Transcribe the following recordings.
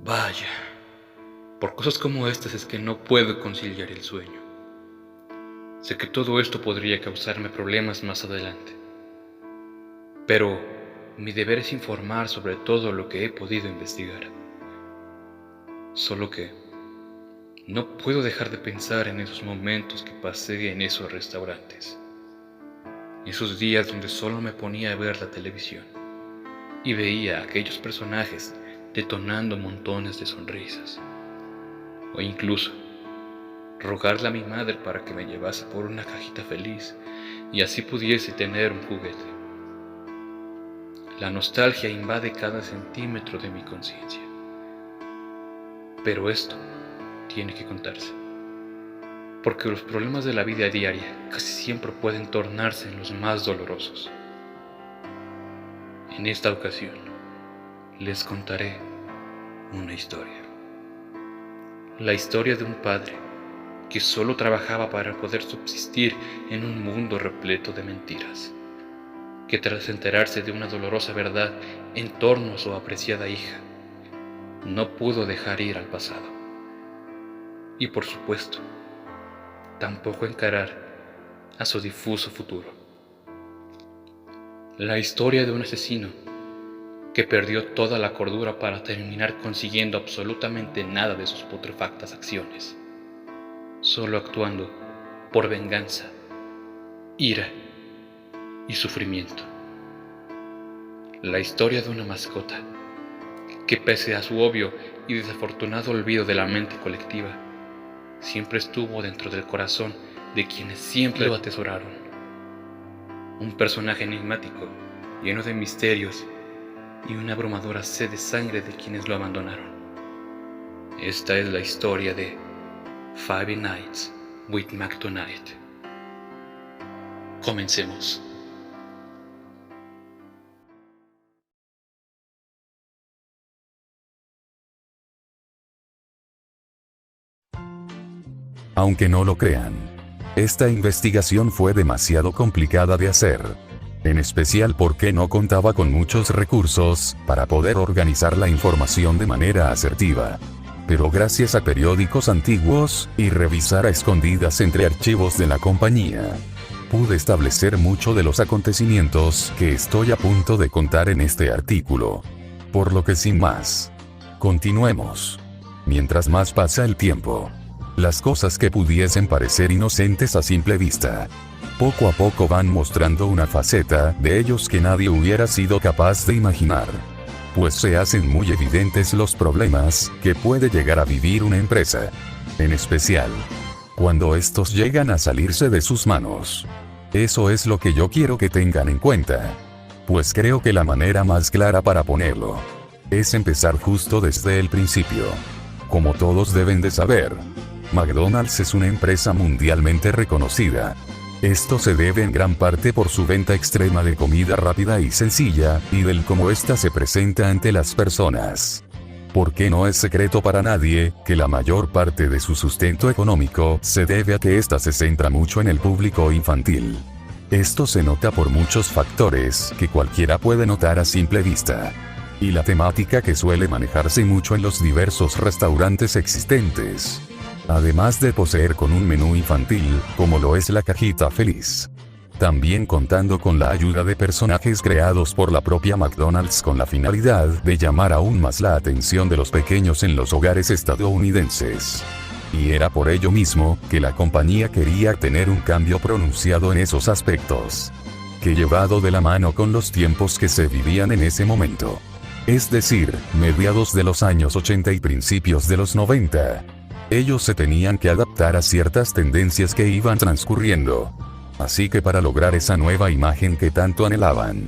Vaya, por cosas como estas es que no puedo conciliar el sueño. Sé que todo esto podría causarme problemas más adelante, pero mi deber es informar sobre todo lo que he podido investigar. Solo que no puedo dejar de pensar en esos momentos que pasé en esos restaurantes, esos días donde solo me ponía a ver la televisión y veía a aquellos personajes detonando montones de sonrisas, o incluso rogarle a mi madre para que me llevase por una cajita feliz y así pudiese tener un juguete. La nostalgia invade cada centímetro de mi conciencia, pero esto tiene que contarse, porque los problemas de la vida diaria casi siempre pueden tornarse en los más dolorosos. En esta ocasión, les contaré una historia. La historia de un padre que solo trabajaba para poder subsistir en un mundo repleto de mentiras, que tras enterarse de una dolorosa verdad en torno a su apreciada hija, no pudo dejar ir al pasado. Y por supuesto, tampoco encarar a su difuso futuro. La historia de un asesino que perdió toda la cordura para terminar consiguiendo absolutamente nada de sus putrefactas acciones, solo actuando por venganza, ira y sufrimiento. La historia de una mascota que, pese a su obvio y desafortunado olvido de la mente colectiva, siempre estuvo dentro del corazón de quienes siempre lo atesoraron. Un personaje enigmático, lleno de misterios y una abrumadora sed de sangre de quienes lo abandonaron. Esta es la historia de Five Nights with Mac Tonight. Comencemos. Aunque no lo crean, esta investigación fue demasiado complicada de hacer. En especial porque no contaba con muchos recursos para poder organizar la información de manera asertiva. Pero gracias a periódicos antiguos y revisar a escondidas entre archivos de la compañía, pude establecer mucho de los acontecimientos que estoy a punto de contar en este artículo. Por lo que sin más, continuemos. Mientras más pasa el tiempo, las cosas que pudiesen parecer inocentes a simple vista, poco a poco van mostrando una faceta de ellos que nadie hubiera sido capaz de imaginar. Pues se hacen muy evidentes los problemas que puede llegar a vivir una empresa. En especial, cuando estos llegan a salirse de sus manos. Eso es lo que yo quiero que tengan en cuenta. Pues creo que la manera más clara para ponerlo es empezar justo desde el principio. Como todos deben de saber, McDonald's es una empresa mundialmente reconocida. Esto se debe en gran parte por su venta extrema de comida rápida y sencilla, y del cómo ésta se presenta ante las personas. Porque no es secreto para nadie que la mayor parte de su sustento económico se debe a que ésta se centra mucho en el público infantil. Esto se nota por muchos factores que cualquiera puede notar a simple vista. Y la temática que suele manejarse mucho en los diversos restaurantes existentes. Además de poseer con un menú infantil, como lo es la cajita feliz. También contando con la ayuda de personajes creados por la propia McDonald's con la finalidad de llamar aún más la atención de los pequeños en los hogares estadounidenses. Y era por ello mismo que la compañía quería tener un cambio pronunciado en esos aspectos. Que llevado de la mano con los tiempos que se vivían en ese momento. Es decir, mediados de los años 80 y principios de los 90. Ellos se tenían que adaptar a ciertas tendencias que iban transcurriendo. Así que para lograr esa nueva imagen que tanto anhelaban,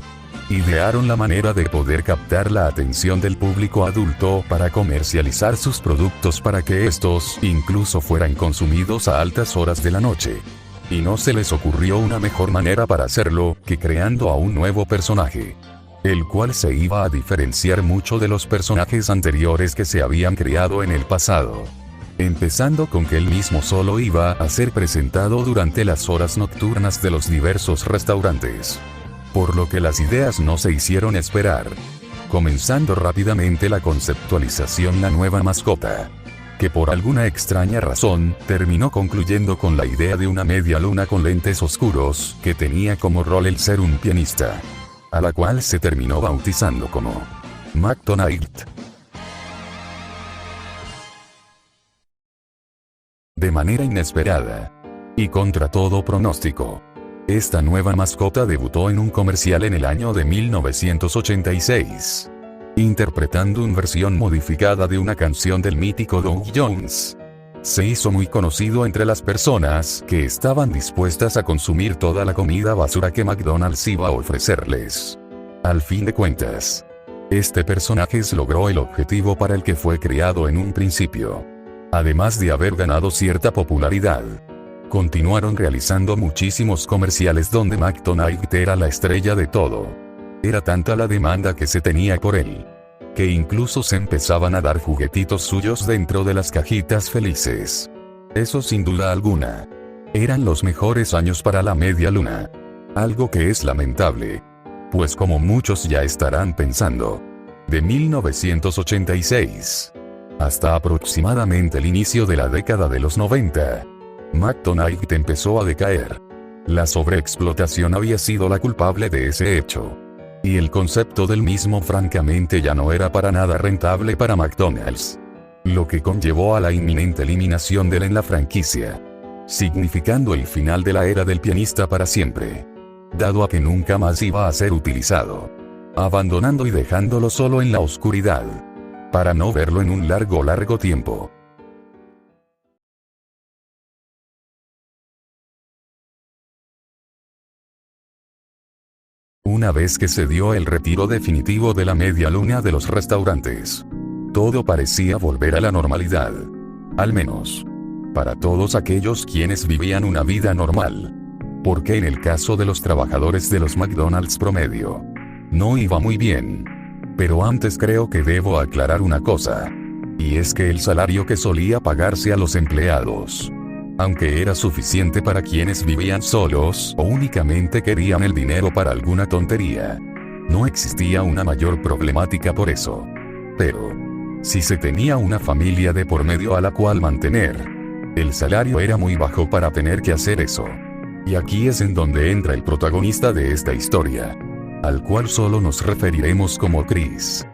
idearon la manera de poder captar la atención del público adulto para comercializar sus productos para que estos incluso fueran consumidos a altas horas de la noche. Y no se les ocurrió una mejor manera para hacerlo que creando a un nuevo personaje, el cual se iba a diferenciar mucho de los personajes anteriores que se habían creado en el pasado. Empezando con que él mismo solo iba a ser presentado durante las horas nocturnas de los diversos restaurantes. Por lo que las ideas no se hicieron esperar. comenzando rápidamente la conceptualización la nueva mascota, que por alguna extraña razón, terminó concluyendo con la idea de una media luna con lentes oscuros, que tenía como rol el ser un pianista, a la cual se terminó bautizando como McDonald. De manera inesperada, y contra todo pronóstico, esta nueva mascota debutó en un comercial en el año de 1986, interpretando una versión modificada de una canción del mítico Doug Jones. Se hizo muy conocido entre las personas que estaban dispuestas a consumir toda la comida basura que McDonald's iba a ofrecerles. Al fin de cuentas, este personaje logró el objetivo para el que fue creado en un principio. Además de haber ganado cierta popularidad, continuaron realizando muchísimos comerciales donde McDonald era la estrella de todo. Era tanta la demanda que se tenía por él, que incluso se empezaban a dar juguetitos suyos dentro de las cajitas felices. Eso sin duda alguna, eran los mejores años para la media luna. Algo que es lamentable, pues como muchos ya estarán pensando, de 1986 hasta aproximadamente el inicio de la década de los 90, McDonald empezó a decaer. La sobreexplotación había sido la culpable de ese hecho, y el concepto del mismo francamente ya no era para nada rentable para McDonald's, lo que conllevó a la inminente eliminación de él en la franquicia, significando el final de la era del pianista para siempre, dado a que nunca más iba a ser utilizado, abandonando y dejándolo solo en la oscuridad, para no verlo en un largo tiempo. Una vez que se dio el retiro definitivo de la media luna de los restaurantes, todo parecía volver a la normalidad. Al menos, para todos aquellos quienes vivían una vida normal. Porque en el caso de los trabajadores de los McDonald's promedio, no iba muy bien. Pero antes creo que debo aclarar una cosa. Y es que el salario que solía pagarse a los empleados, aunque era suficiente para quienes vivían solos o únicamente querían el dinero para alguna tontería, no existía una mayor problemática por eso. Pero, si se tenía una familia de por medio a la cual mantener, el salario era muy bajo para tener que hacer eso. Y aquí es en donde entra el protagonista de esta historia, al cual solo nos referiremos como Chris.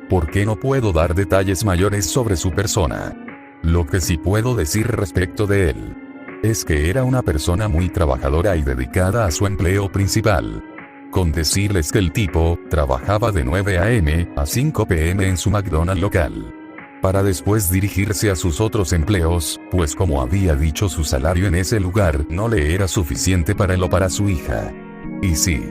Porque no puedo dar detalles mayores sobre su persona. Lo que sí puedo decir respecto de él, es que era una persona muy trabajadora y dedicada a su empleo principal. Con decirles que el tipo trabajaba de 9 a.m. a 5 p.m. en su McDonald's local, para después dirigirse a sus otros empleos, pues como había dicho su salario en ese lugar no le era suficiente para él o para su hija. Y sí,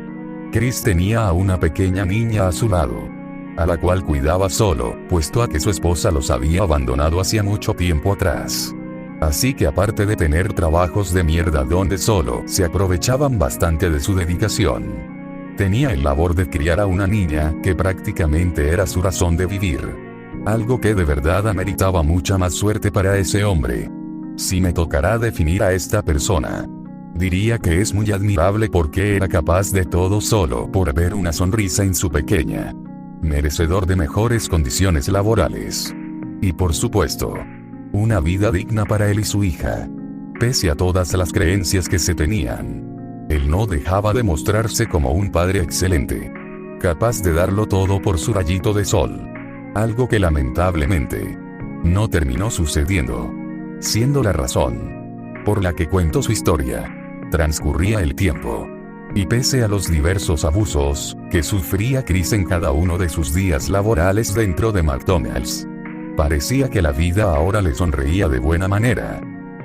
Chris tenía a una pequeña niña a su lado, a la cual cuidaba solo, puesto a que su esposa los había abandonado hacía mucho tiempo atrás. Así que aparte de tener trabajos de mierda donde solo se aprovechaban bastante de su dedicación, tenía el labor de criar a una niña que prácticamente era su razón de vivir. Algo que de verdad ameritaba mucha más suerte para ese hombre. Si me tocará definir a esta persona, diría que es muy admirable porque era capaz de todo solo por ver una sonrisa en su pequeña. Merecedor de mejores condiciones laborales. Y por supuesto, una vida digna para él y su hija. Pese a todas las creencias que se tenían, él no dejaba de mostrarse como un padre excelente, capaz de darlo todo por su rayito de sol. Algo que lamentablemente no terminó sucediendo, siendo la razón por la que cuento su historia. Transcurría el tiempo, y pese a los diversos abusos que sufría Chris en cada uno de sus días laborales dentro de McDonald's, parecía que la vida ahora le sonreía de buena manera.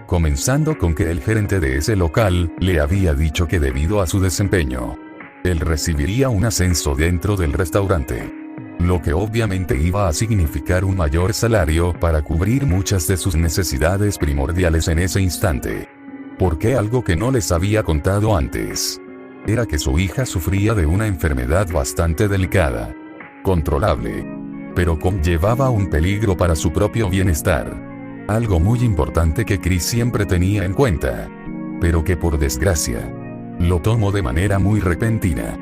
Comenzando con que el gerente de ese local le había dicho que debido a su desempeño, él recibiría un ascenso dentro del restaurante, lo que obviamente iba a significar un mayor salario para cubrir muchas de sus necesidades primordiales en ese instante. Porque algo que no les había contado antes, era que su hija sufría de una enfermedad bastante delicada, controlable, pero conllevaba un peligro para su propio bienestar. Algo muy importante que Chris siempre tenía en cuenta, pero que por desgracia, lo tomó de manera muy repentina.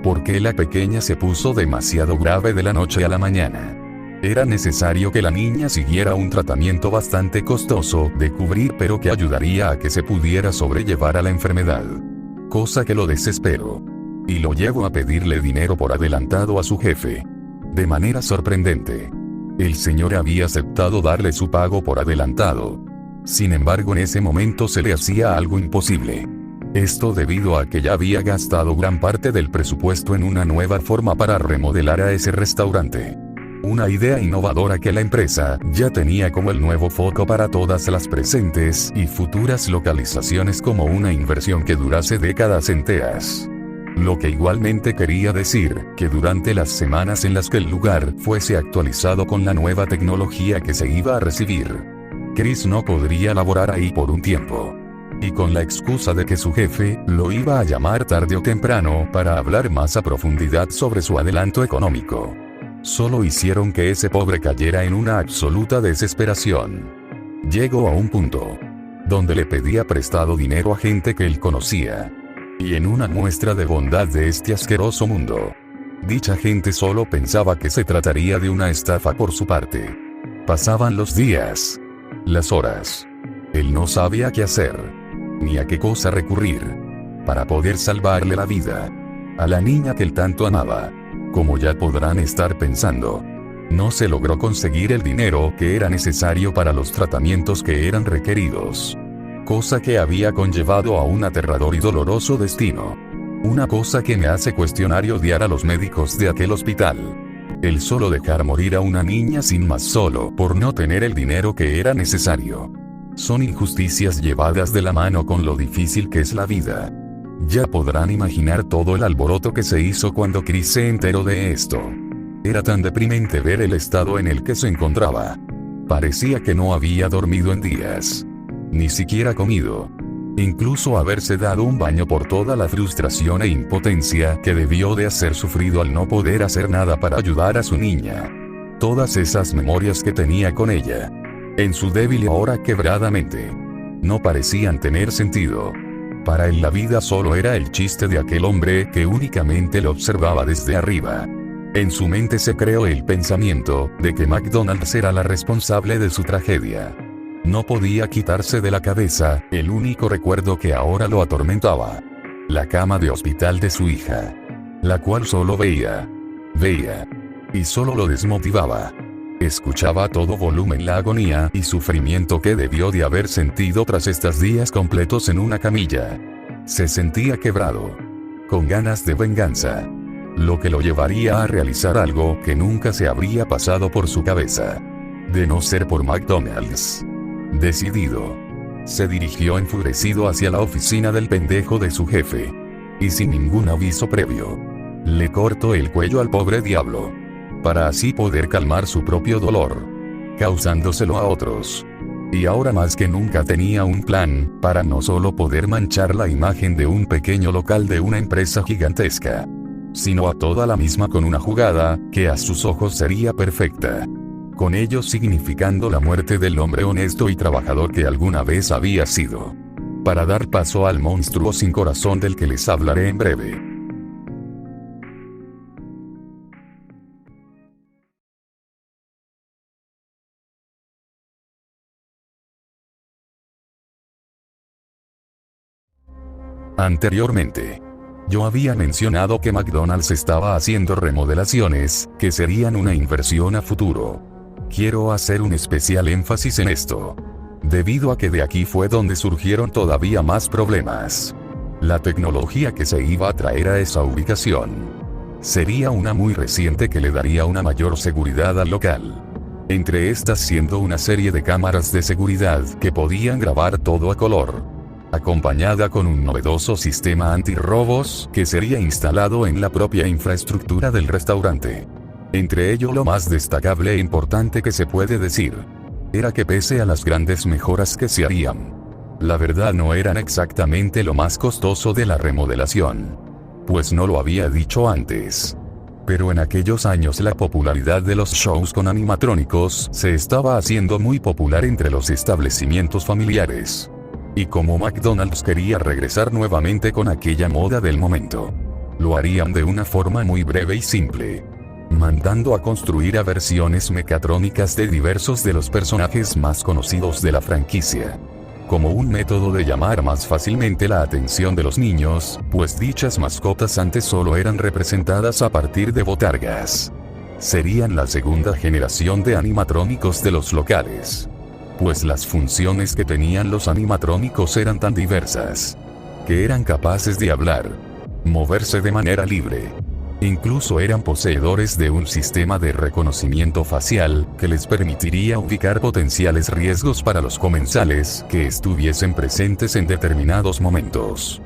¿Por qué la pequeña se puso demasiado grave de la noche a la mañana? Era necesario que la niña siguiera un tratamiento bastante costoso de cubrir, pero que ayudaría a que se pudiera sobrellevar a la enfermedad. Cosa que lo desesperó. Y lo llevó a pedirle dinero por adelantado a su jefe. De manera sorprendente, el señor había aceptado darle su pago por adelantado. Sin embargo, en ese momento se le hacía algo imposible. Esto debido a que ya había gastado gran parte del presupuesto en una nueva forma para remodelar a ese restaurante. Una idea innovadora que la empresa ya tenía como el nuevo foco para todas las presentes y futuras localizaciones, como una inversión que durase décadas enteras. Lo que igualmente quería decir que durante las semanas en las que el lugar fuese actualizado con la nueva tecnología que se iba a recibir, Chris no podría laborar ahí por un tiempo. Y con la excusa de que su jefe lo iba a llamar tarde o temprano para hablar más a profundidad sobre su adelanto económico, solo hicieron que ese pobre cayera en una absoluta desesperación. Llegó a un punto donde le pedía prestado dinero a gente que él conocía. Y en una muestra de bondad de este asqueroso mundo, dicha gente solo pensaba que se trataría de una estafa por su parte. Pasaban los días, las horas. Él no sabía qué hacer, ni a qué cosa recurrir, para poder salvarle la vida a la niña que él tanto amaba. Como ya podrán estar pensando, no se logró conseguir el dinero que era necesario para los tratamientos que eran requeridos. Cosa que había conllevado a un aterrador y doloroso destino. Una cosa que me hace cuestionar y odiar a los médicos de aquel hospital. El solo dejar morir a una niña sin más solo por no tener el dinero que era necesario. Son injusticias llevadas de la mano con lo difícil que es la vida. Ya podrán imaginar todo el alboroto que se hizo cuando Chris se enteró de esto. Era tan deprimente ver el estado en el que se encontraba. Parecía que no había dormido en días. Ni siquiera comido. Incluso haberse dado un baño por toda la frustración e impotencia que debió de hacer sufrido al no poder hacer nada para ayudar a su niña. Todas esas memorias que tenía con ella, en su débil y ahora quebrada mente, no parecían tener sentido. Para él la vida solo era el chiste de aquel hombre que únicamente lo observaba desde arriba. En su mente se creó el pensamiento de que McDonald's era la responsable de su tragedia. No podía quitarse de la cabeza el único recuerdo que ahora lo atormentaba. La cama de hospital de su hija. La cual solo veía. Y solo lo desmotivaba. Escuchaba a todo volumen la agonía y sufrimiento que debió de haber sentido tras estos días completos en una camilla. Se sentía quebrado. Con ganas de venganza. Lo que lo llevaría a realizar algo que nunca se habría pasado por su cabeza. De no ser por McDonald's. Decidido, se dirigió enfurecido hacia la oficina del pendejo de su jefe. Y sin ningún aviso previo, le cortó el cuello al pobre diablo. Para así poder calmar su propio dolor, causándoselo a otros. Y ahora más que nunca tenía un plan, para no solo poder manchar la imagen de un pequeño local de una empresa gigantesca, sino a toda la misma con una jugada, que a sus ojos sería perfecta. Con ello significando la muerte del hombre honesto y trabajador que alguna vez había sido. Para dar paso al monstruo sin corazón del que les hablaré en breve. Anteriormente, yo había mencionado que McDonald's estaba haciendo remodelaciones, que serían una inversión a futuro. Quiero hacer un especial énfasis en esto, debido a que de aquí fue donde surgieron todavía más problemas. La tecnología que se iba a traer a esa ubicación sería una muy reciente que le daría una mayor seguridad al local. Entre estas siendo una serie de cámaras de seguridad que podían grabar todo a color, acompañada con un novedoso sistema antirrobos que sería instalado en la propia infraestructura del restaurante. Entre ello lo más destacable e importante que se puede decir, era que pese a las grandes mejoras que se harían, la verdad no eran exactamente lo más costoso de la remodelación. Pues no lo había dicho antes. Pero en aquellos años la popularidad de los shows con animatrónicos se estaba haciendo muy popular entre los establecimientos familiares. Y como McDonald's quería regresar nuevamente con aquella moda del momento, Lo harían de una forma muy breve y simple, mandando a construir a versiones mecatrónicas de diversos de los personajes más conocidos de la franquicia, como un método de llamar más fácilmente la atención de los niños, pues dichas mascotas antes solo eran representadas a partir de botargas. Serían la segunda generación de animatrónicos de los locales, pues las funciones que tenían los animatrónicos eran tan diversas, que eran capaces de hablar, moverse de manera libre. Incluso eran poseedores de un sistema de reconocimiento facial, que les permitiría ubicar potenciales riesgos para los comensales que estuviesen presentes en determinados momentos.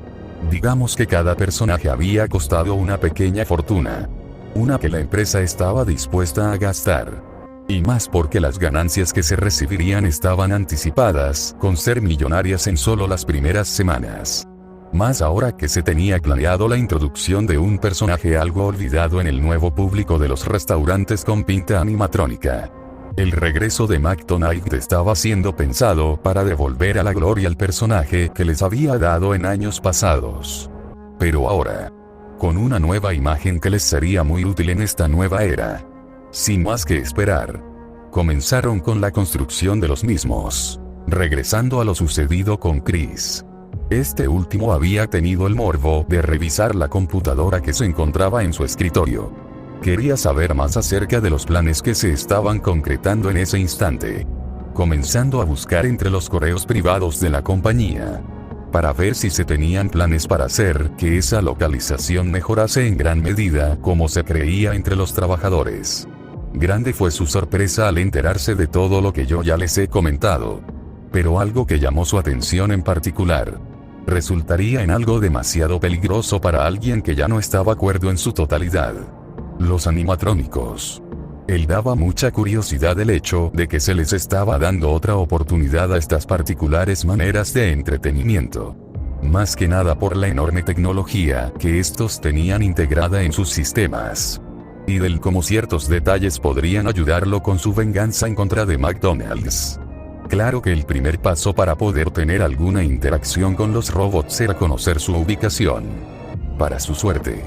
Digamos que cada personaje había costado una pequeña fortuna, una que la empresa estaba dispuesta a gastar. Y más porque las ganancias que se recibirían estaban anticipadas, con ser millonarias en solo las primeras semanas. Más ahora que se tenía planeado la introducción de un personaje algo olvidado en el nuevo público de los restaurantes con pinta animatrónica. El regreso de McDonald's estaba siendo pensado para devolver a la gloria al personaje que les había dado en años pasados. Pero ahora, con una nueva imagen que les sería muy útil en esta nueva era. Sin más que esperar, comenzaron con la construcción de los mismos, regresando a lo sucedido con Chris. Este último había tenido el morbo de revisar la computadora que se encontraba en su escritorio. Quería saber más acerca de los planes que se estaban concretando en ese instante, comenzando a buscar entre los correos privados de la compañía, para ver si se tenían planes para hacer que esa localización mejorase en gran medida como se creía entre los trabajadores. Grande fue su sorpresa al enterarse de todo lo que yo ya les he comentado. Pero algo que llamó su atención en particular, resultaría en algo demasiado peligroso para alguien que ya no estaba cuerdo en su totalidad. Los animatrónicos. Él daba mucha curiosidad el hecho de que se les estaba dando otra oportunidad a estas particulares maneras de entretenimiento. Más que nada por la enorme tecnología que estos tenían integrada en sus sistemas. Y del cómo ciertos detalles podrían ayudarlo con su venganza en contra de McDonald's. Claro que el primer paso para poder tener alguna interacción con los robots era conocer su ubicación. Para su suerte,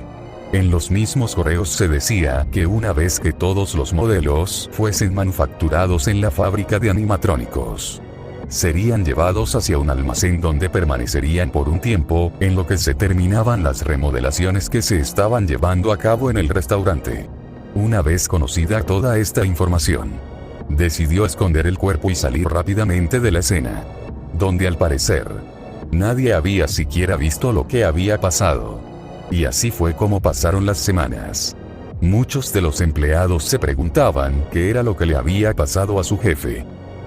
en los mismos correos se decía que una vez que todos los modelos fuesen manufacturados en la fábrica de animatrónicos, serían llevados hacia un almacén donde permanecerían por un tiempo, en lo que se terminaban las remodelaciones que se estaban llevando a cabo en el restaurante. Una vez conocida toda esta información, decidió esconder el cuerpo y salir rápidamente de la escena, donde al parecer, nadie había siquiera visto lo que había pasado. Y así fue como pasaron las semanas. Muchos de los empleados se preguntaban qué era lo que le había pasado a su jefe.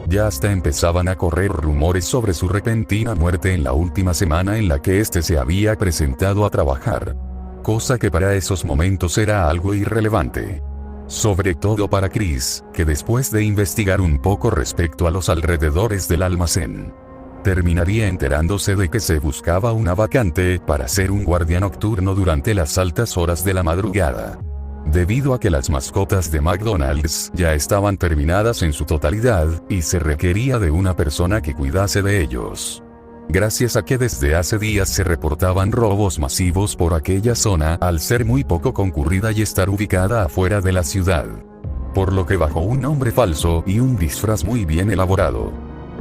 Ya hasta empezaban a correr rumores sobre su repentina muerte en la última semana en la que éste se había presentado a trabajar. Cosa que para esos momentos era algo irrelevante. Sobre todo para Chris, que después de investigar un poco respecto a los alrededores del almacén, terminaría enterándose de que se buscaba una vacante para ser un guardia nocturno durante las altas horas de la madrugada. Debido a que las mascotas de McDonald's ya estaban terminadas en su totalidad, y se requería de una persona que cuidase de ellos. Gracias a que desde hace días se reportaban robos masivos por aquella zona al ser muy poco concurrida y estar ubicada afuera de la ciudad. Por lo que bajo un nombre falso y un disfraz muy bien elaborado,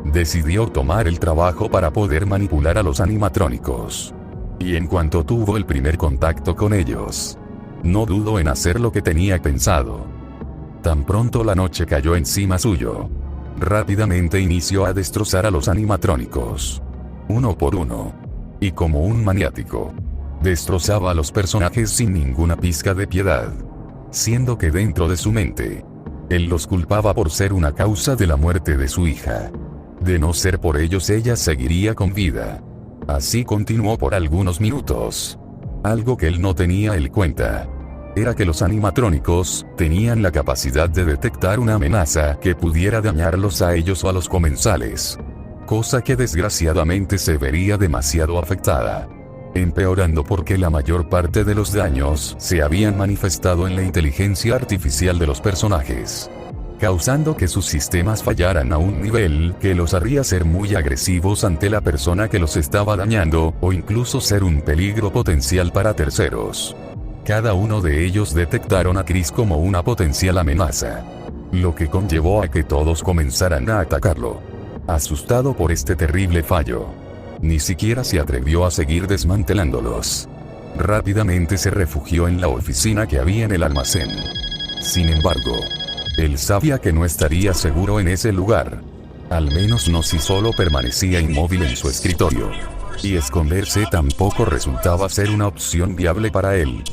decidió tomar el trabajo para poder manipular a los animatrónicos. Y en cuanto tuvo el primer contacto con ellos, no dudó en hacer lo que tenía pensado. Tan pronto la noche cayó encima suyo, rápidamente inició a destrozar a los animatrónicos, uno por uno. Y como un maniático, destrozaba a los personajes sin ninguna pizca de piedad. Siendo que dentro de su mente, él los culpaba por ser una causa de la muerte de su hija. De no ser por ellos ella seguiría con vida. Así continuó por algunos minutos. Algo que él no tenía en cuenta era que los animatrónicos tenían la capacidad de detectar una amenaza que pudiera dañarlos a ellos o a los comensales. Cosa que desgraciadamente se vería demasiado afectada, empeorando porque la mayor parte de los daños se habían manifestado en la inteligencia artificial de los personajes, causando que sus sistemas fallaran a un nivel que los haría ser muy agresivos ante la persona que los estaba dañando, o incluso ser un peligro potencial para terceros. Cada uno de ellos detectaron a Chris como una potencial amenaza, lo que conllevó a que todos comenzaran a atacarlo. Asustado por este terrible fallo, ni siquiera se atrevió a seguir desmantelándolos. Rápidamente se refugió en la oficina que había en el almacén. Sin embargo, él sabía que no estaría seguro en ese lugar. Al menos no si solo permanecía inmóvil en su escritorio. Y esconderse tampoco resultaba ser una opción viable para él.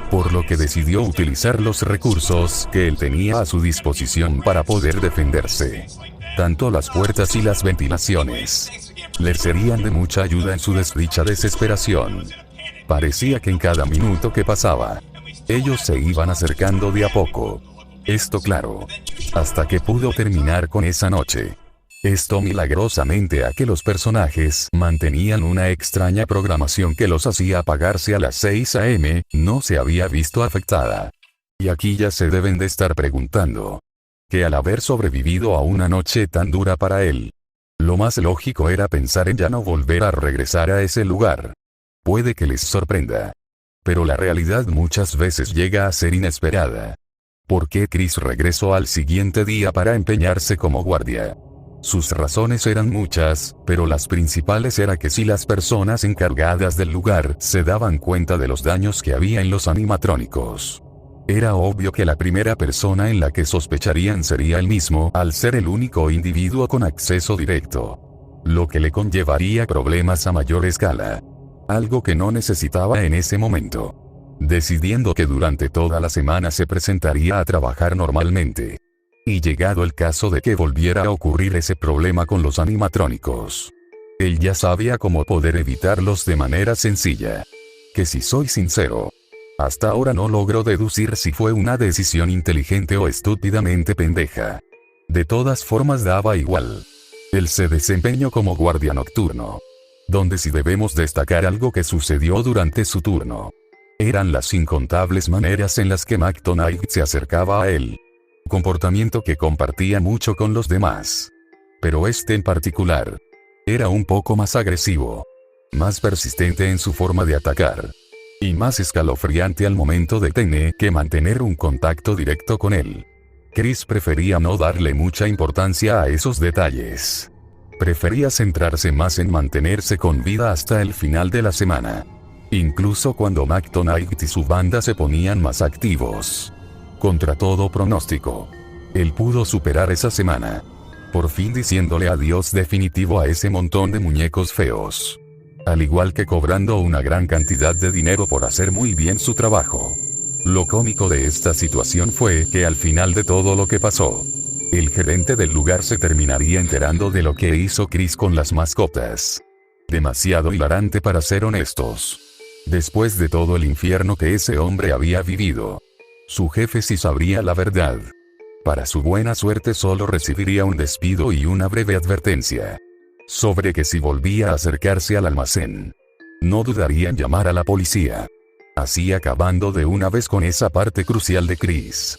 Por lo que decidió utilizar los recursos que él tenía a su disposición para poder defenderse. Tanto las puertas y las ventilaciones le serían de mucha ayuda en su desdicha desesperación. Parecía que en cada minuto que pasaba, ellos se iban acercando de a poco. Esto claro, hasta que pudo terminar con esa noche. Esto milagrosamente a que los personajes mantenían una extraña programación que los hacía apagarse a las 6 a.m., no se había visto afectada. Y aquí ya se deben de estar preguntando, que al haber sobrevivido a una noche tan dura para él, lo más lógico era pensar en ya no volver a regresar a ese lugar. Puede que les sorprenda, pero la realidad muchas veces llega a ser inesperada. ¿Por qué Chris regresó al siguiente día para empeñarse como guardia? Sus razones eran muchas, pero las principales era que si las personas encargadas del lugar se daban cuenta de los daños que había en los animatrónicos, era obvio que la primera persona en la que sospecharían sería él mismo, al ser el único individuo con acceso directo, lo que le conllevaría problemas a mayor escala, algo que no necesitaba en ese momento. Decidiendo que durante toda la semana se presentaría a trabajar normalmente. Y llegado el caso de que volviera a ocurrir ese problema con los animatrónicos, él ya sabía cómo poder evitarlos de manera sencilla. Que si soy sincero, hasta ahora no logro deducir si fue una decisión inteligente o estúpidamente pendeja. De todas formas daba igual. Él se desempeñó como guardia nocturno. Donde si debemos destacar algo que sucedió durante su turno, eran las incontables maneras en las que McDonald se acercaba a él. Comportamiento que compartía mucho con los demás. Pero este en particular, era un poco más agresivo, más persistente en su forma de atacar, y más escalofriante al momento de tener que mantener un contacto directo con él. Chris prefería no darle mucha importancia a esos detalles. Prefería centrarse más en mantenerse con vida hasta el final de la semana. Incluso cuando McDonald y su banda se ponían más activos. Contra todo pronóstico, él pudo superar esa semana, por fin diciéndole adiós definitivo a ese montón de muñecos feos. Al igual que cobrando una gran cantidad de dinero por hacer muy bien su trabajo. Lo cómico de esta situación fue que al final de todo lo que pasó, el gerente del lugar se terminaría enterando de lo que hizo Chris con las mascotas. Demasiado hilarante para ser honestos. Después de todo el infierno que ese hombre había vivido, su jefe sí sabría la verdad. Para su buena suerte solo recibiría un despido y una breve advertencia. Sobre que si volvía a acercarse al almacén, no dudaría en llamar a la policía. Así acabando de una vez con esa parte crucial de Chris.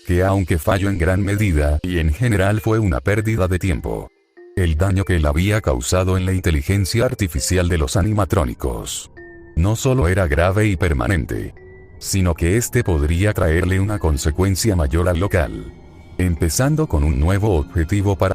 Que aunque falló en gran medida y en general fue una pérdida de tiempo, el daño que él había causado en la inteligencia artificial de los animatrónicos no solo era grave y permanente, sino que este podría traerle una consecuencia mayor al local. Empezando con un nuevo objetivo para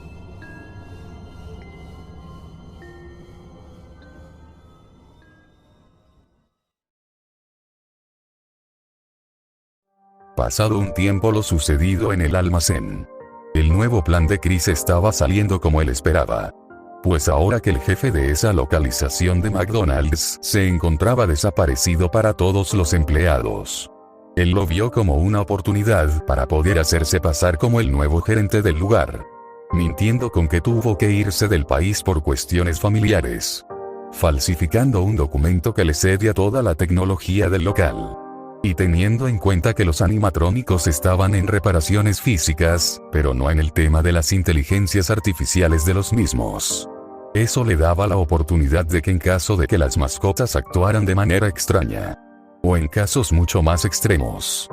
pasado un tiempo lo sucedido en el almacén. El nuevo plan de Chris estaba saliendo como él esperaba. Pues ahora que el jefe de esa localización de McDonald's se encontraba desaparecido para todos los empleados, él lo vio como una oportunidad para poder hacerse pasar como el nuevo gerente del lugar, mintiendo con que tuvo que irse del país por cuestiones familiares, falsificando un documento que le cede a toda la tecnología del local. Y teniendo en cuenta que los animatrónicos estaban en reparaciones físicas, pero no en el tema de las inteligencias artificiales de los mismos. Eso le daba la oportunidad de que en caso de que las mascotas actuaran de manera extraña, o en casos mucho más extremos,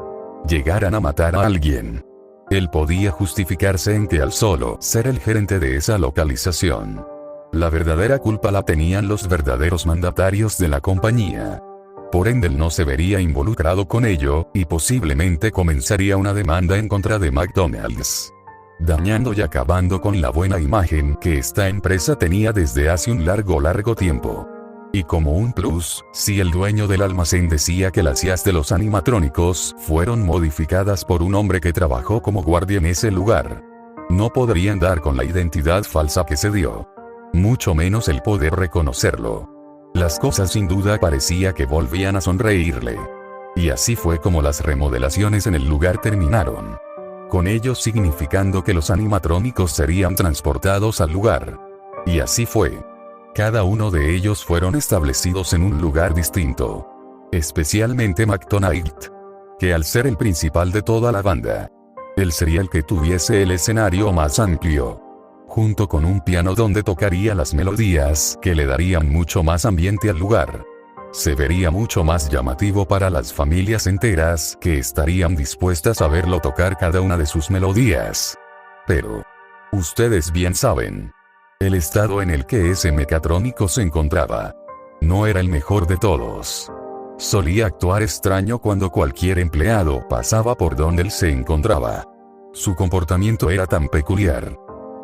llegaran a matar a alguien, él podía justificarse en que al solo ser el gerente de esa localización, la verdadera culpa la tenían los verdaderos mandatarios de la compañía. Por ende él no se vería involucrado con ello, y posiblemente comenzaría una demanda en contra de McDonald's, dañando y acabando con la buena imagen que esta empresa tenía desde hace un largo tiempo. Y como un plus, si el dueño del almacén decía que las IAs de los animatrónicos fueron modificadas por un hombre que trabajó como guardia en ese lugar, no podrían dar con la identidad falsa que se dio, mucho menos el poder reconocerlo. Las cosas sin duda parecía que volvían a sonreírle. Y así fue como las remodelaciones en el lugar terminaron, con ello significando que los animatrónicos serían transportados al lugar. Y así fue. Cada uno de ellos fueron establecidos en un lugar distinto. Especialmente McDonald, que al ser el principal de toda la banda, él sería el que tuviese el escenario más amplio, junto con un piano donde tocaría las melodías que le darían mucho más ambiente al lugar. Se vería mucho más llamativo para las familias enteras que estarían dispuestas a verlo tocar cada una de sus melodías. Pero, ustedes bien saben, el estado en el que ese mecatrónico se encontraba no era el mejor de todos. Solía actuar extraño cuando cualquier empleado pasaba por donde él se encontraba. Su comportamiento era tan peculiar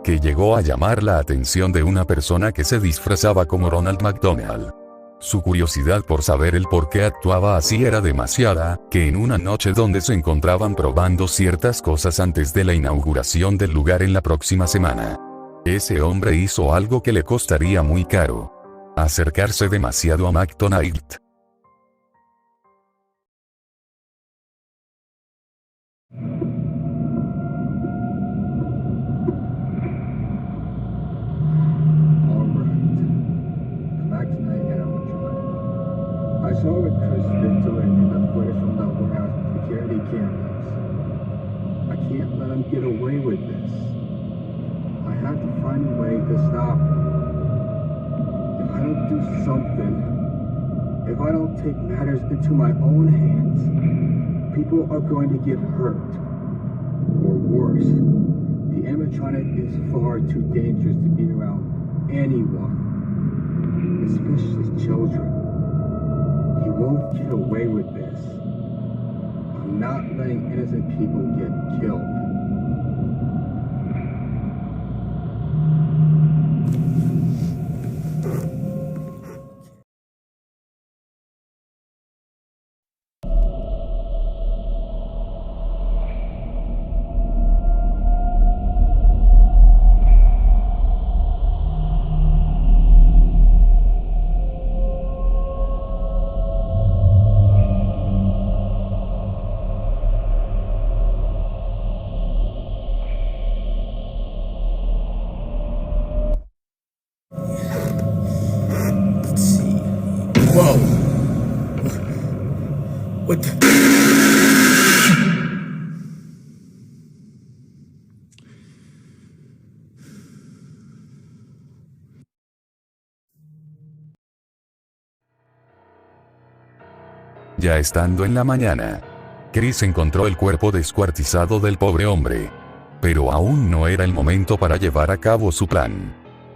que llegó a llamar la atención de una persona que se disfrazaba como Ronald McDonald. Su curiosidad por saber el por qué actuaba así era demasiada, que en una noche donde se encontraban probando ciertas cosas antes de la inauguración del lugar en la próxima semana, ese hombre hizo algo que le costaría muy caro: acercarse demasiado a McDonald. I saw what Chris did to it in the footage from the warehouse security cameras. I can't let him get away with this. I have to find a way to stop him. If I don't do something, if I don't take matters into my own hands, people are going to get hurt. Or worse, the animatronic is far too dangerous to be around anyone, especially children. He won't get away with this. I'm not letting innocent people get killed. Whoa. What the? Ya estando en la mañana, Chris encontró el cuerpo descuartizado del pobre hombre. Pero aún no era el momento para llevar a cabo su plan,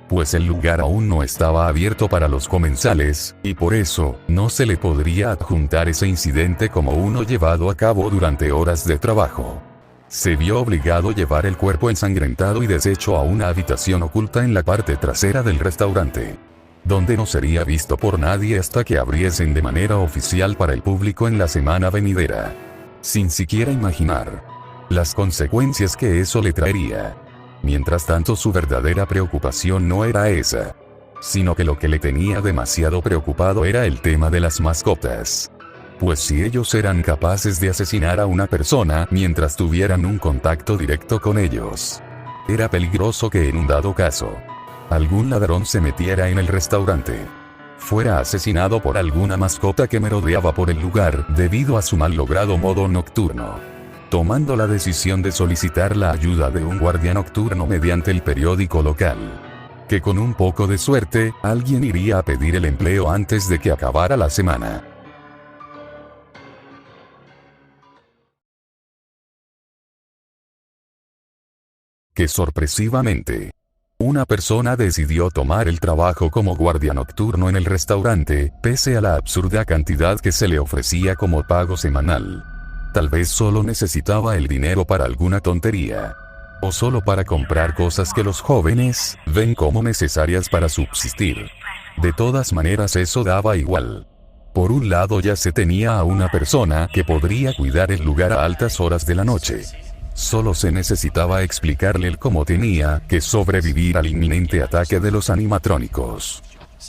pues el lugar aún no estaba abierto para los comensales, y por eso, no se le podría adjuntar ese incidente como uno llevado a cabo durante horas de trabajo. Se vio obligado a llevar el cuerpo ensangrentado y deshecho a una habitación oculta en la parte trasera del restaurante, donde no sería visto por nadie hasta que abriesen de manera oficial para el público en la semana venidera, sin siquiera imaginar las consecuencias que eso le traería. Mientras tanto, su verdadera preocupación no era esa, sino que lo que le tenía demasiado preocupado era el tema de las mascotas. Pues si ellos eran capaces de asesinar a una persona mientras tuvieran un contacto directo con ellos, era peligroso que en un dado caso, algún ladrón se metiera en el restaurante, fuera asesinado por alguna mascota que merodeaba por el lugar debido a su mal logrado modo nocturno, tomando la decisión de solicitar la ayuda de un guardia nocturno mediante el periódico local, que con un poco de suerte, alguien iría a pedir el empleo antes de que acabara la semana. Que sorpresivamente, Una persona decidió tomar el trabajo como guardia nocturno en el restaurante, pese a la absurda cantidad que se le ofrecía como pago semanal. Tal vez solo necesitaba el dinero para alguna tontería. O solo para comprar cosas que los jóvenes ven como necesarias para subsistir. De todas maneras eso daba igual. Por un lado ya se tenía a una persona que podría cuidar el lugar a altas horas de la noche. Solo se necesitaba explicarle el cómo tenía que sobrevivir al inminente ataque de los animatrónicos.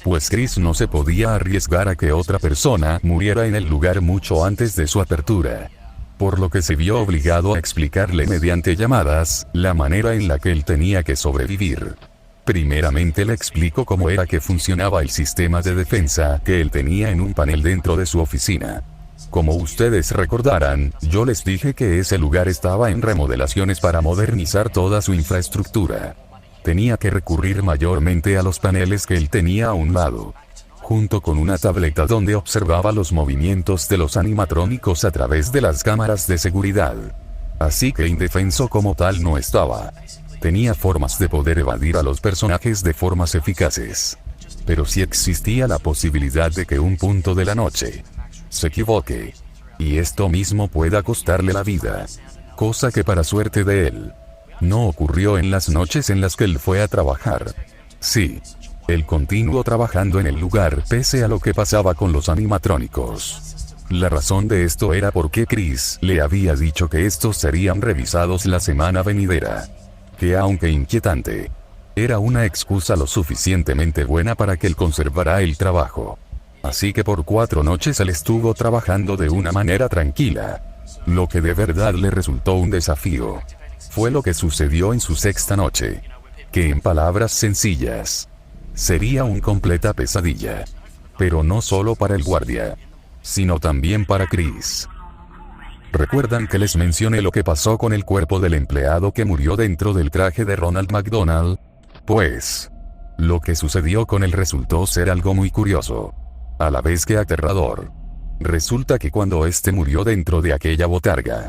Pues Chris no se podía arriesgar a que otra persona muriera en el lugar mucho antes de su apertura. Por lo que se vio obligado a explicarle mediante llamadas la manera en la que él tenía que sobrevivir. Primeramente le explicó cómo era que funcionaba el sistema de defensa que él tenía en un panel dentro de su oficina. Como ustedes recordarán, yo les dije que ese lugar estaba en remodelaciones para modernizar toda su infraestructura. Tenía que recurrir mayormente a los paneles que él tenía a un lado, junto con una tableta donde observaba los movimientos de los animatrónicos a través de las cámaras de seguridad. Así que indefenso como tal no estaba. Tenía formas de poder evadir a los personajes de formas eficaces. Pero sí existía la posibilidad de que un punto de la noche se equivoque, y esto mismo pueda costarle la vida. Cosa que para suerte de él, no ocurrió en las noches en las que él fue a trabajar. Sí, él continuó trabajando en el lugar pese a lo que pasaba con los animatrónicos. La razón de esto era porque Chris le había dicho que estos serían revisados la semana venidera. Que aunque inquietante, era una excusa lo suficientemente buena para que él conservara el trabajo. Así que por 4 noches él estuvo trabajando de una manera tranquila. Lo que de verdad le resultó un desafío fue lo que sucedió en su 6ª noche. Que en palabras sencillas, sería una completa pesadilla. Pero no solo para el guardia, sino también para Chris. ¿Recuerdan que les mencioné lo que pasó con el cuerpo del empleado que murió dentro del traje de Ronald McDonald? Pues, lo que sucedió con él resultó ser algo muy curioso, a la vez que aterrador. Resulta que cuando este murió dentro de aquella botarga,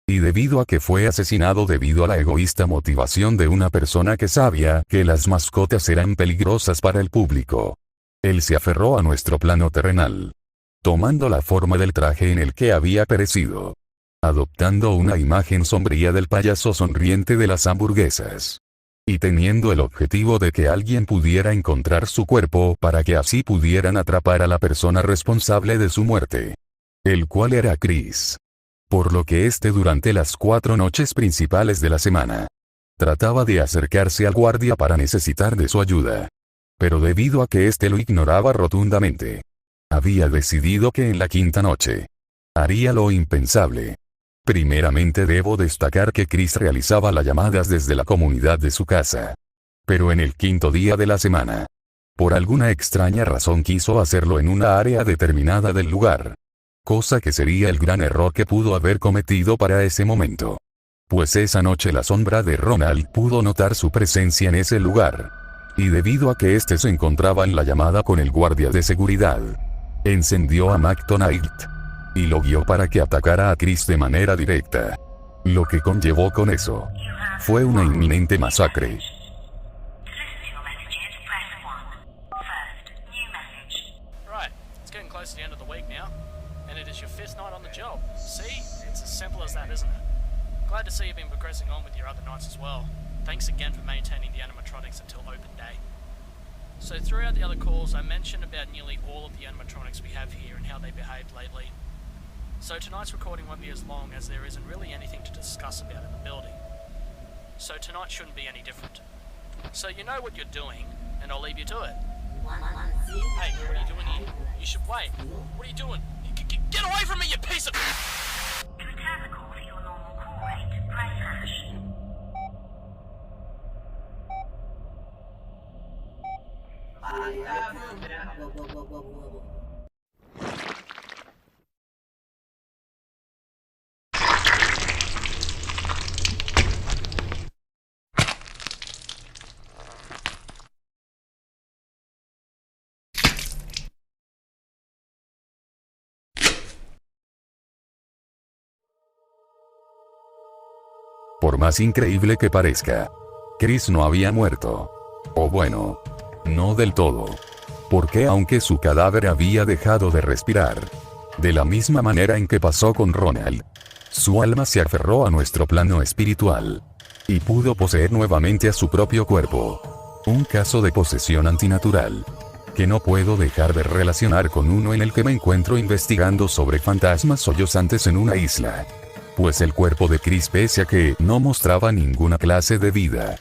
y debido a que fue asesinado debido a la egoísta motivación de una persona que sabía que las mascotas eran peligrosas para el público, él se aferró a nuestro plano terrenal, tomando la forma del traje en el que había perecido, adoptando una imagen sombría del payaso sonriente de las hamburguesas, y teniendo el objetivo de que alguien pudiera encontrar su cuerpo para que así pudieran atrapar a la persona responsable de su muerte, el cual era Chris. Por lo que durante las 4 noches principales de la semana, trataba de acercarse al guardia para necesitar de su ayuda. Pero debido a que lo ignoraba rotundamente, había decidido que en la 5ª noche, haría lo impensable. Primeramente debo destacar que Chris realizaba las llamadas desde la comunidad de su casa. Pero en el 5º día de la semana, por alguna extraña razón quiso hacerlo en una área determinada del lugar. Cosa que sería el gran error que pudo haber cometido para ese momento. Pues esa noche la sombra de Ronald pudo notar su presencia en ese lugar. Y debido a que se encontraba en la llamada con el guardia de seguridad, encendió a McDonald y lo guió para que atacara a Chris de manera directa. Lo que conllevó con eso fue una inminente masacre. Right, it's getting close to the end of the week now, and it is your 5th night on the job. See, it's as simple as that, isn't it? Glad to see you've been progressing on with your other nights as well. Thanks again for maintaining the animatronics until open day. So throughout the other calls, I mentioned about nearly all of the animatronics we have here and how they behaved lately. So tonight's recording won't be as long as there isn't really anything to discuss about in the building. So tonight shouldn't be any different. So you know what you're doing, and I'll leave you to it. Hey, what are you doing here? You should wait. What are you doing? Get away from me, you piece of... To return the call to your normal call rate, press hash. Por más increíble que parezca, Chris no había muerto. O bueno, no del todo. Porque aunque su cadáver había dejado de respirar, de la misma manera en que pasó con Ronald, su alma se aferró a nuestro plano espiritual y pudo poseer nuevamente a su propio cuerpo. Un caso de posesión antinatural que no puedo dejar de relacionar con uno en el que me encuentro investigando sobre fantasmas sollozantes en una isla. Pues el cuerpo de Chris, pese a que no mostraba ninguna clase de vida,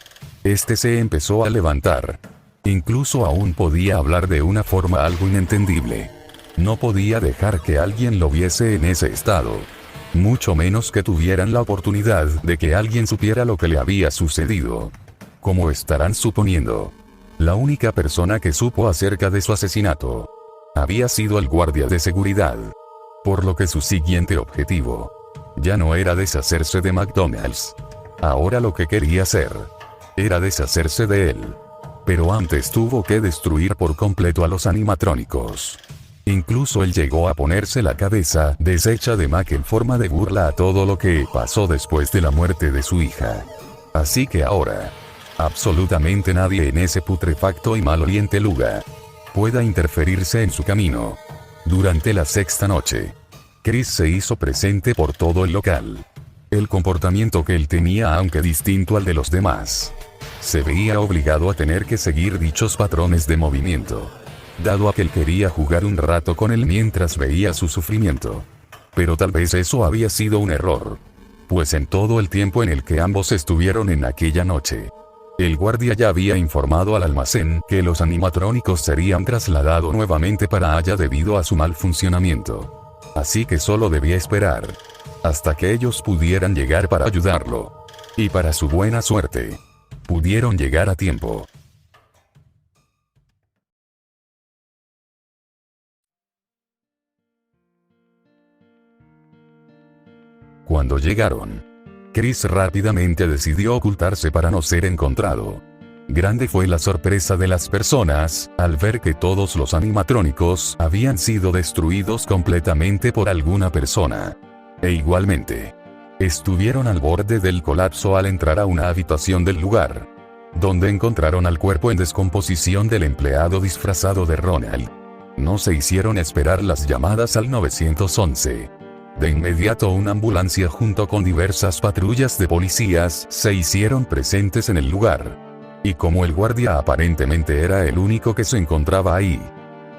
este se empezó a levantar. Incluso aún podía hablar de una forma algo inentendible. No podía dejar que alguien lo viese en ese estado. Mucho menos que tuvieran la oportunidad de que alguien supiera lo que le había sucedido. Como estarán suponiendo, la única persona que supo acerca de su asesinato había sido el guardia de seguridad. Por lo que su siguiente objetivo ya no era deshacerse de McDonald's. Ahora lo que quería hacer era deshacerse de él. Pero antes tuvo que destruir por completo a los animatrónicos. Incluso él llegó a ponerse la cabeza deshecha de Mac en forma de burla a todo lo que pasó después de la muerte de su hija. Así que ahora, absolutamente nadie en ese putrefacto y maloliente lugar pueda interferirse en su camino. Durante la sexta noche, Chris se hizo presente por todo el local. El comportamiento que él tenía, aunque distinto al de los demás, se veía obligado a tener que seguir dichos patrones de movimiento, dado a que él quería jugar un rato con él mientras veía su sufrimiento. Pero tal vez eso había sido un error, pues en todo el tiempo en el que ambos estuvieron en aquella noche, el guardia ya había informado al almacén que los animatrónicos serían trasladados nuevamente para allá debido a su mal funcionamiento. Así que solo debía esperar hasta que ellos pudieran llegar para ayudarlo. Y para su buena suerte, pudieron llegar a tiempo. Cuando llegaron, Chris rápidamente decidió ocultarse para no ser encontrado. Grande fue la sorpresa de las personas al ver que todos los animatrónicos habían sido destruidos completamente por alguna persona. E igualmente, estuvieron al borde del colapso al entrar a una habitación del lugar, donde encontraron al cuerpo en descomposición del empleado disfrazado de Ronald. No se hicieron esperar las llamadas al 911. De inmediato una ambulancia junto con diversas patrullas de policías se hicieron presentes en el lugar. Y como el guardia aparentemente era el único que se encontraba ahí,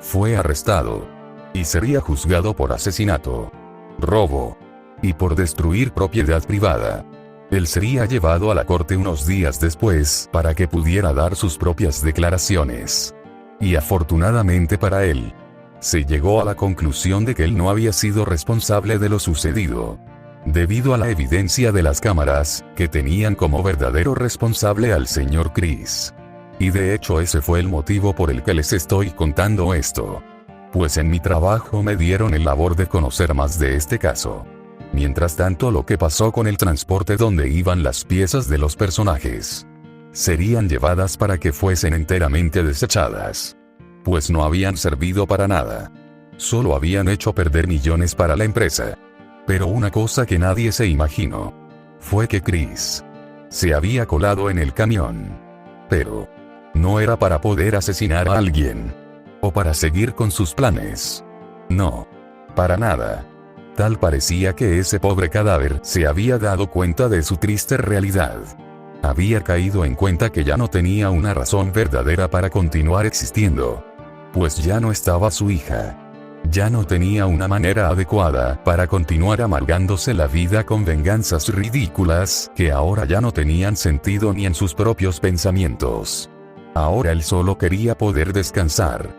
fue arrestado y sería juzgado por asesinato, robo y por destruir propiedad privada. Él sería llevado a la corte unos días después para que pudiera dar sus propias declaraciones. Y afortunadamente para él, se llegó a la conclusión de que él no había sido responsable de lo sucedido, debido a la evidencia de las cámaras, que tenían como verdadero responsable al señor Chris. Y de hecho ese fue el motivo por el que les estoy contando esto. Pues en mi trabajo me dieron el labor de conocer más de este caso. Mientras tanto, lo que pasó con el transporte donde iban las piezas de los personajes serían llevadas para que fuesen enteramente desechadas, pues no habían servido para nada. Solo habían hecho perder millones para la empresa. Pero una cosa que nadie se imaginó fue que Chris se había colado en el camión. Pero no era para poder asesinar a alguien o para seguir con sus planes. No, para nada. Tal parecía que ese pobre cadáver se había dado cuenta de su triste realidad. Había caído en cuenta que ya no tenía una razón verdadera para continuar existiendo, pues ya no estaba su hija. Ya no tenía una manera adecuada para continuar amargándose la vida con venganzas ridículas que ahora ya no tenían sentido ni en sus propios pensamientos. Ahora él solo quería poder descansar.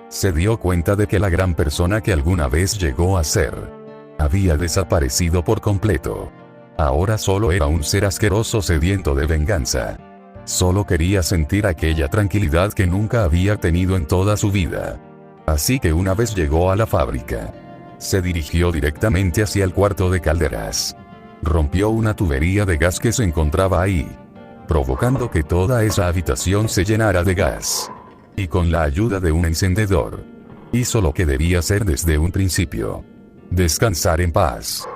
Se dio cuenta de que la gran persona que alguna vez llegó a ser había desaparecido por completo. Ahora solo era un ser asqueroso sediento de venganza. Solo quería sentir aquella tranquilidad que nunca había tenido en toda su vida. Así que una vez llegó a la fábrica, se dirigió directamente hacia el cuarto de calderas. Rompió una tubería de gas que se encontraba ahí, provocando que toda esa habitación se llenara de gas. Y con la ayuda de un encendedor, hizo lo que debía hacer desde un principio: descansar en paz.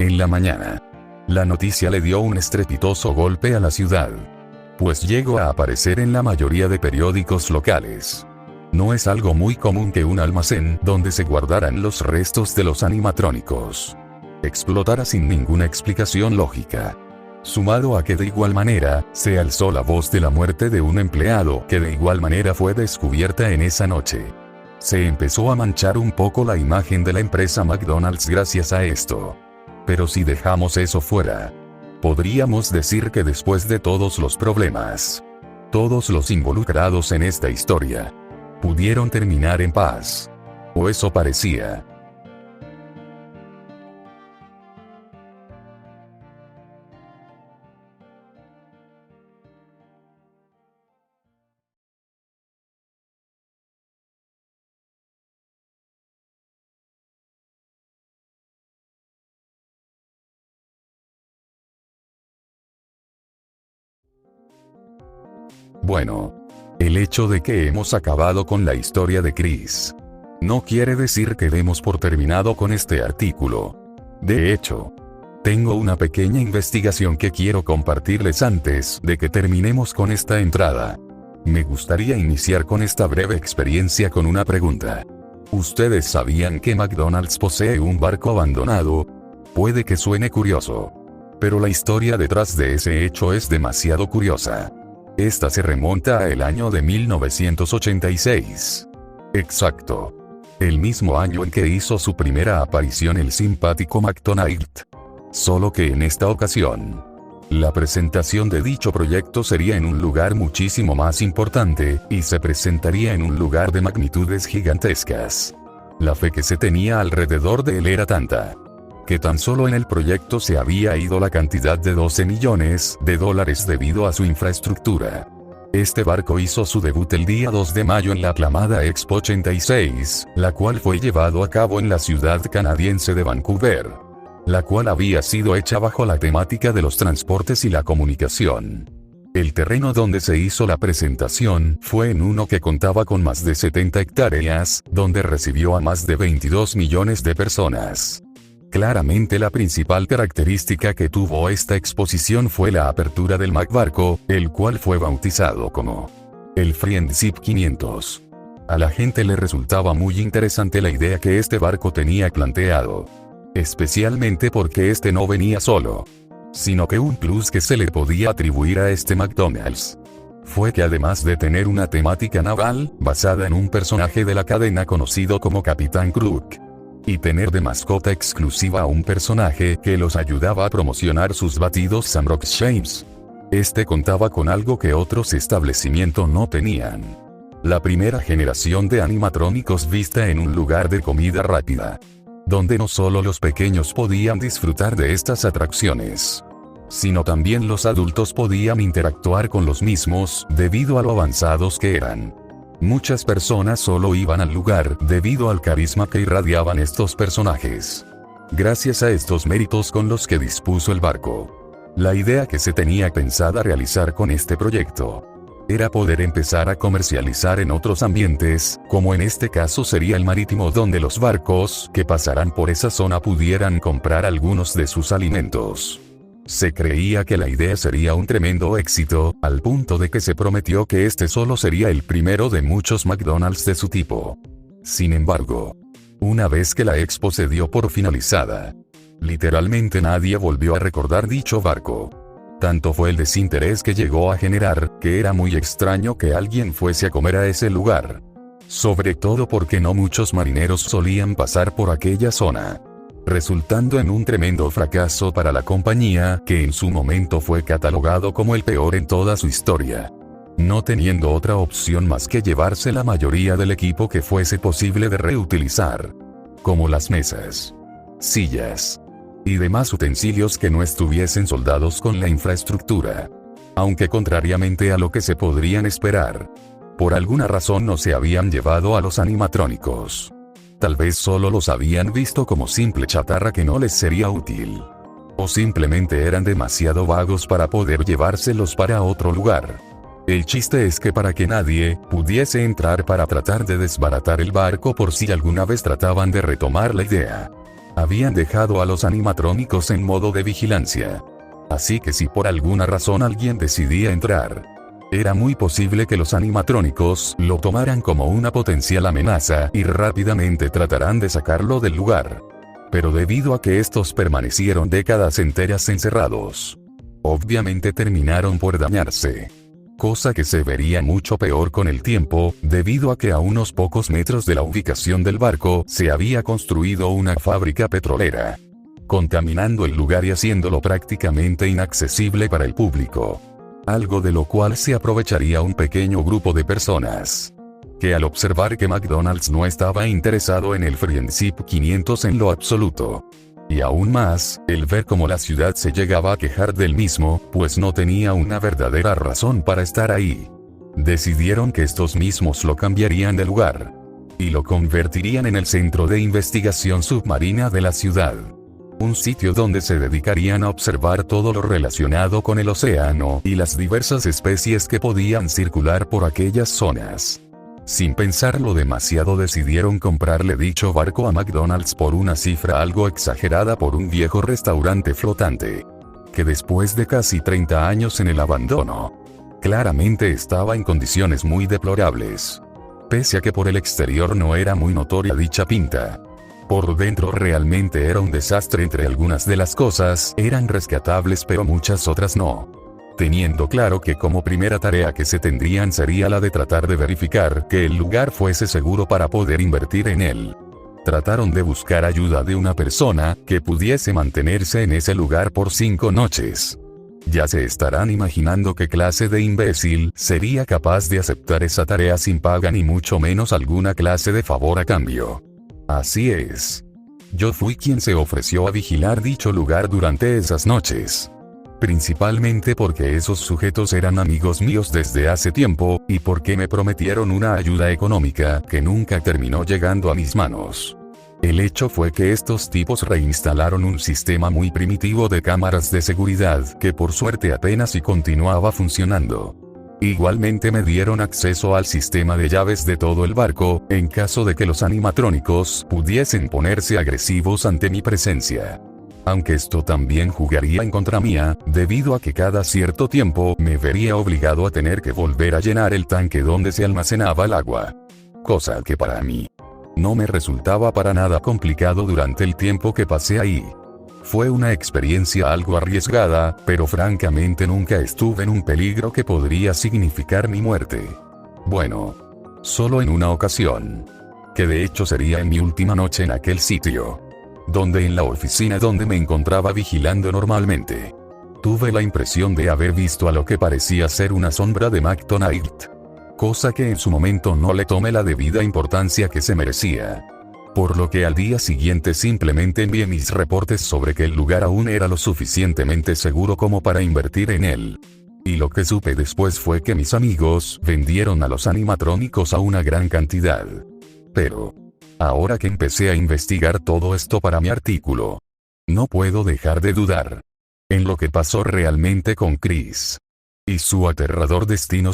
En la mañana, la noticia le dio un estrepitoso golpe a la ciudad, pues llegó a aparecer en la mayoría de periódicos locales. No es algo muy común que un almacén donde se guardaran los restos de los animatrónicos explotara sin ninguna explicación lógica. Sumado a que de igual manera, se alzó la voz de la muerte de un empleado que de igual manera fue descubierta en esa noche. Se empezó a manchar un poco la imagen de la empresa McDonald's gracias a esto. Pero si dejamos eso fuera, podríamos decir que después de todos los problemas, todos los involucrados en esta historia pudieron terminar en paz. O eso parecía. Bueno, el hecho de que hemos acabado con la historia de Chris no quiere decir que demos por terminado con este artículo. De hecho, tengo una pequeña investigación que quiero compartirles antes de que terminemos con esta entrada. Me gustaría iniciar con esta breve experiencia con una pregunta. ¿Ustedes sabían que McDonald's posee un barco abandonado? Puede que suene curioso, pero la historia detrás de ese hecho es demasiado curiosa. Esta se remonta a el año de 1986. Exacto. El mismo año en que hizo su primera aparición el simpático McDonald. Solo que en esta ocasión, la presentación de dicho proyecto sería en un lugar muchísimo más importante, y se presentaría en un lugar de magnitudes gigantescas. La fe que se tenía alrededor de él era tanta, que tan solo en el proyecto se había ido la cantidad de $12 millones debido a su infraestructura. Este barco hizo su debut el día 2 de mayo en la aclamada Expo 86, la cual fue llevado a cabo en la ciudad canadiense de Vancouver, la cual había sido hecha bajo la temática de los transportes y la comunicación. El terreno donde se hizo la presentación fue en uno que contaba con más de 70 hectáreas, donde recibió a más de 22 millones de personas. Claramente la principal característica que tuvo esta exposición fue la apertura del McBarco, el cual fue bautizado como el Friendship 500. A la gente le resultaba muy interesante la idea que este barco tenía planteado, especialmente porque este no venía solo, sino que un plus que se le podía atribuir a este McDonald's fue que además de tener una temática naval, basada en un personaje de la cadena conocido como Capitán Crook, y tener de mascota exclusiva a un personaje que los ayudaba a promocionar sus batidos Shamrock Shakes, este contaba con algo que otros establecimientos no tenían: la primera generación de animatrónicos vista en un lugar de comida rápida, donde no solo los pequeños podían disfrutar de estas atracciones, sino también los adultos podían interactuar con los mismos debido a lo avanzados que eran. Muchas personas solo iban al lugar debido al carisma que irradiaban estos personajes. Gracias a estos méritos con los que dispuso el barco, la idea que se tenía pensada realizar con este proyecto era poder empezar a comercializar en otros ambientes, como en este caso sería el marítimo, donde los barcos que pasarán por esa zona pudieran comprar algunos de sus alimentos. Se creía que la idea sería un tremendo éxito, al punto de que se prometió que este solo sería el primero de muchos McDonald's de su tipo. Sin embargo, una vez que la expo se dio por finalizada, literalmente nadie volvió a recordar dicho barco. Tanto fue el desinterés que llegó a generar, que era muy extraño que alguien fuese a comer a ese lugar. Sobre todo porque no muchos marineros solían pasar por aquella zona, resultando en un tremendo fracaso para la compañía, que en su momento fue catalogado como el peor en toda su historia, no teniendo otra opción más que llevarse la mayoría del equipo que fuese posible de reutilizar, como las mesas, sillas y demás utensilios que no estuviesen soldados con la infraestructura. Aunque contrariamente a lo que se podrían esperar, por alguna razón no se habían llevado a los animatrónicos. Tal vez solo los habían visto como simple chatarra que no les sería útil, o simplemente eran demasiado vagos para poder llevárselos para otro lugar. El chiste es que para que nadie pudiese entrar para tratar de desbaratar el barco por si alguna vez trataban de retomar la idea, Habían dejado a los animatrónicos en modo de vigilancia. Así que si por alguna razón alguien decidía entrar, era muy posible que los animatrónicos lo tomaran como una potencial amenaza y rápidamente tratarán de sacarlo del lugar. Pero debido a que estos permanecieron décadas enteras encerrados, obviamente terminaron por dañarse. Cosa que se vería mucho peor con el tiempo, debido a que a unos pocos metros de la ubicación del barco se había construido una fábrica petrolera, contaminando el lugar y haciéndolo prácticamente inaccesible para el público. Algo de lo cual se aprovecharía un pequeño grupo de personas, que al observar que McDonald's no estaba interesado en el Friendship 500 en lo absoluto, y aún más, el ver cómo la ciudad se llegaba a quejar del mismo, pues no tenía una verdadera razón para estar ahí, decidieron que estos mismos lo cambiarían de lugar, y lo convertirían en el centro de investigación submarina de la ciudad. Un sitio donde se dedicarían a observar todo lo relacionado con el océano y las diversas especies que podían circular por aquellas zonas. Sin pensarlo demasiado decidieron comprarle dicho barco a McDonald's por una cifra algo exagerada por un viejo restaurante flotante, que después de casi 30 años en el abandono, claramente estaba en condiciones muy deplorables. Pese a que por el exterior no era muy notoria dicha pinta, por dentro realmente era un desastre. Entre algunas de las cosas eran rescatables pero muchas otras no. Teniendo claro que como primera tarea que se tendrían sería la de tratar de verificar que el lugar fuese seguro para poder invertir en él, trataron de buscar ayuda de una persona que pudiese mantenerse en ese lugar por 5 noches. Ya se estarán imaginando qué clase de imbécil sería capaz de aceptar esa tarea sin paga ni mucho menos alguna clase de favor a cambio. Así es. Yo fui quien se ofreció a vigilar dicho lugar durante esas noches. Principalmente porque esos sujetos eran amigos míos desde hace tiempo, y porque me prometieron una ayuda económica que nunca terminó llegando a mis manos. El hecho fue que estos tipos reinstalaron un sistema muy primitivo de cámaras de seguridad que por suerte apenas y continuaba funcionando. Igualmente me dieron acceso al sistema de llaves de todo el barco, en caso de que los animatrónicos pudiesen ponerse agresivos ante mi presencia. Aunque esto también jugaría en contra mía, debido a que cada cierto tiempo me vería obligado a tener que volver a llenar el tanque donde se almacenaba el agua. Cosa que para mí no me resultaba para nada complicado durante el tiempo que pasé ahí. Fue una experiencia algo arriesgada, pero francamente nunca estuve en un peligro que podría significar mi muerte. Bueno, solo en una ocasión, que de hecho sería en mi última noche en aquel sitio, donde en la oficina donde me encontraba vigilando normalmente, tuve la impresión de haber visto a lo que parecía ser una sombra de McDonald, cosa que en su momento no le tomé la debida importancia que se merecía. Por lo que al día siguiente simplemente envié mis reportes sobre que el lugar aún era lo suficientemente seguro como para invertir en él. Y lo que supe después fue que mis amigos vendieron a los animatrónicos a una gran cantidad. Pero, ahora que empecé a investigar todo esto para mi artículo, no puedo dejar de dudar en lo que pasó realmente con Chris y su aterrador destino.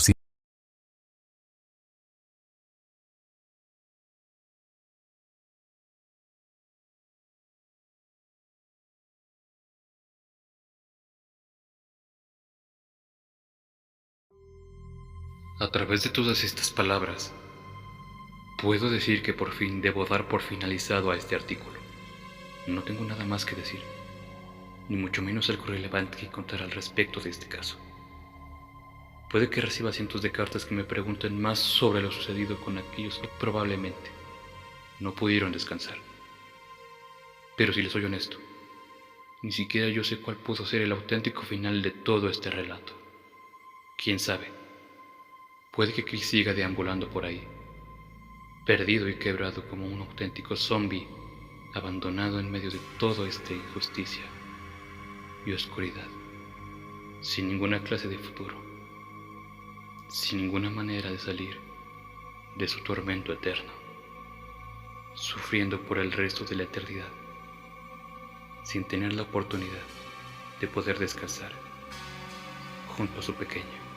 A través de todas estas palabras, puedo decir que por fin debo dar por finalizado a este artículo. No tengo nada más que decir, ni mucho menos algo relevante que contar al respecto de este caso. Puede que reciba cientos de cartas que me pregunten más sobre lo sucedido con aquellos que probablemente no pudieron descansar. Pero si les soy honesto, ni siquiera yo sé cuál pudo ser el auténtico final de todo este relato. ¿Quién sabe? Puede que Chris siga deambulando por ahí, perdido y quebrado como un auténtico zombie, abandonado en medio de toda esta injusticia y oscuridad, sin ninguna clase de futuro, sin ninguna manera de salir de su tormento eterno, sufriendo por el resto de la eternidad, sin tener la oportunidad de poder descansar junto a su pequeño.